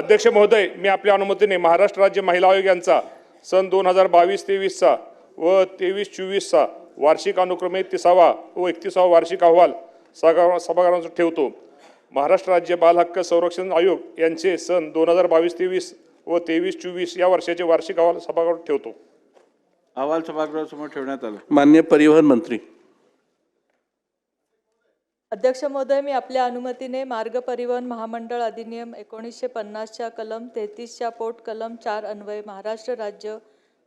अध्यक्ष महोदय, मी आपल्या अनुमतीने महाराष्ट्र राज्य महिला आयोग यांचा सन 2022-23चा व 23-24चा वार्षिक अनुक्रमे 30वा व 31वा वार्षिक अहवाल सभागृहात ठेवतो। महाराष्ट्र राज्य बाल हक्क संरक्षण आयोग यांचे सन 2022-23 व 23-24 या वर्षाचे वार्षिक अहवाल सभागृहात ठेवतो। अहवाल सभागृहासमोर ठेवण्यात आला। माननीय परिवहन मंत्री। अध्यक्ष महोदय, मी आपल्या अनुमतीने मार्ग परिवहन महामंडळ अधिनियम 1950च्या कलम 33च्या पोट कलम 4 अन्वये महाराष्ट्र राज्य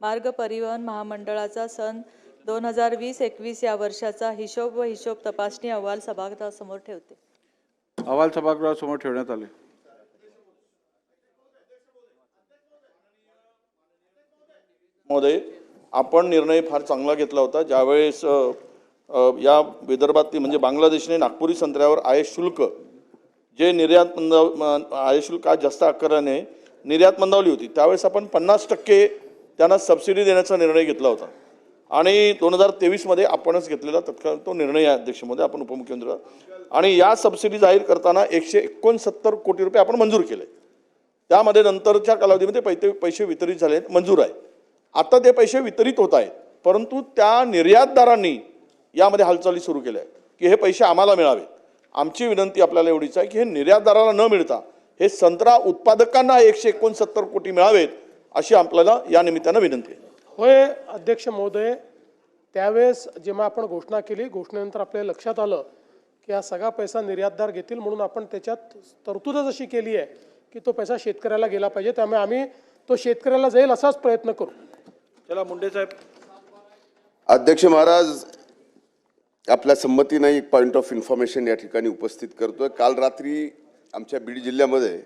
मार्ग परिवहन महामंडळाचा सन 2020-21 या वर्षाचा हिशोब व हिशोब तपासणी अहवाल सभागृहासमोर ठेवते। अहवाल सभागृहासमोर ठेवण्यात आले। महोदय, आपण निर्णय फार चांगला घेतला होता ज्यावेळेस या विदर्भातील म्हणजे बांगलादेशने नागपुरी संत्र्यावर आयात शुल्क जे आयात शुल्क जास्त आकाराने निर्यात मंदावली होती त्यावेळेस आपण 50% त्यांना सबसिडी देण्याचा निर्णय घेतला होता आणि 2023 मध्ये आपणच घेतलेला तत्काळ तो निर्णय आहे अध्यक्ष महोदय, आपण उपमुख्यमंत्री आणि या सबसिडी जाहीर करताना 169 कोटी रुपये आपण मंजूर केले। त्यामध्ये नंतरच्या कालावधीमध्ये पैसे वितरित झाले मंजूर आहे। आता ते पैसे वितरित होत आहेत परंतु त्या निर्यातदारांनी यामध्ये हालचाली सुरू केल्या आहेत की हे पैसे आम्हाला मिळावेत। आमची विनंती आपल्याला एवढीच आहे की हे निर्यातदाराला न मिळता हे संत्रा उत्पादकांना 169 कोटी मिळावेत अशी आपल्याला या निमित्तानं विनंती आहे। होय अध्यक्ष महोदय, त्यावेळेस जेव्हा आपण घोषणा केली घोषणेनंतर आपल्या लक्षात आलं की हा सगळा पैसा निर्यातदार घेतील म्हणून आपण त्याच्यात तरतूदच अशी केली आहे की तो पैसा शेतकऱ्याला गेला पाहिजे। त्यामुळे आम्ही तो शेतकऱ्याला जाईल असाच प्रयत्न करू। चला मुंडे साहेब। अध्यक्ष महाराज, आपल्या संमतीने एक पॉइंट ऑफ इन्फॉर्मेशन या ठिकाणी उपस्थित करतोय। काल रात्री आमच्या बीड जिल्ह्यामध्ये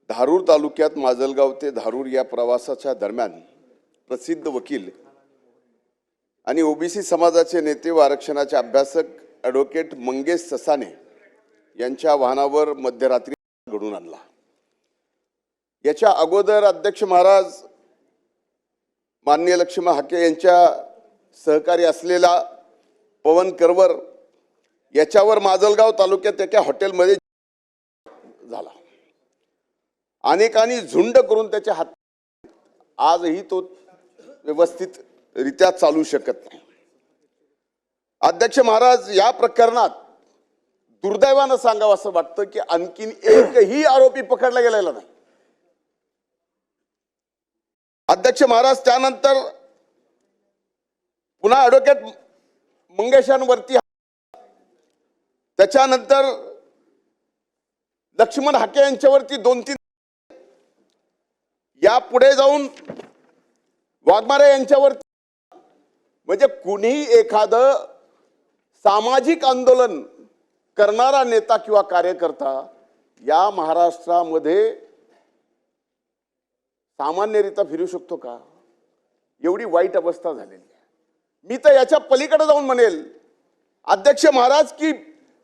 धारूर तालुक्यात माजलगाव ते धारूर या प्रवासाच्या दरम्यान प्रसिद्ध वकील आणि ओबीसी समाजाचे नेते व आरक्षणाचे अभ्यासक ॲडव्होकेट मंगेश ससाने यांच्या वाहनावर मध्यरात्री घडून आणला। याच्या अगोदर अध्यक्ष महाराज माननीय लक्ष्मण हाके यांच्या सहकारी असलेला पवन करवर याच्यावर माजलगाव तालुक्यात एका हॉटेलमध्ये झाला। अनेकांनी झुंड करून त्याच्या हात आजही तो व्यवस्थित रित्या चालू शकत नाही। अध्यक्ष महाराज, या प्रकरणात दुर्दैवानं सांगावं असं वाटतं की आणखीन एकही आरोपी पकडला गेलेला नाही। अध्यक्ष महाराज, त्यानंतर पुन्हा ॲडव्होकेट मंगेशांवरती, त्याच्यानंतर लक्ष्मण हाके यांच्यावरती 2-3, या पुढे जाऊन वाघमारे यांच्यावरती, म्हणजे कुणीही एखादं सामाजिक आंदोलन करणारा नेता किंवा कार्यकर्ता या महाराष्ट्रामध्ये सामान्यरित्या फिरू शकतो का? एवढी वाईट अवस्था झालेली आहे। मी तर याच्या पलीकडे जाऊन म्हणेल अध्यक्ष महाराज की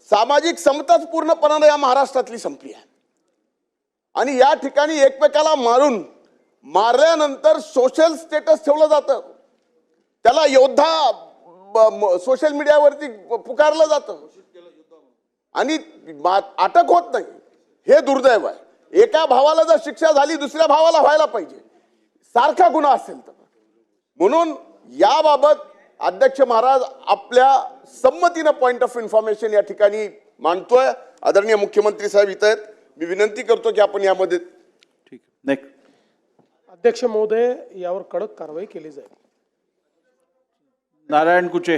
सामाजिक समताच पूर्णपणाने या महाराष्ट्रातली संपली आहे आणि या ठिकाणी एकमेकाला मारल्यानंतर सोशल स्टेटस ठेवलं जातं, त्याला योद्धा सोशल मीडियावरती पुकारलं जातं आणि अटक होत नाही। हे दुर्दैव आहे। एका भावाला जर शिक्षा झाली दुसऱ्या भावाला व्हायला पाहिजे, सारखा गुन्हा असेल तर। म्हणून याबाबत अध्यक्ष महाराज आपल्या संमतीनं पॉइंट ऑफ इन्फॉर्मेशन या ठिकाणी मांडतोय। आदरणीय मुख्यमंत्री साहेब इथं आहेत, मी विनंती करतो की आपण यामध्ये ठीक आहे। नेक्स्ट। अध्यक्ष महोदय, यावर कडक कारवाई केली जाईल। नारायण कुचे।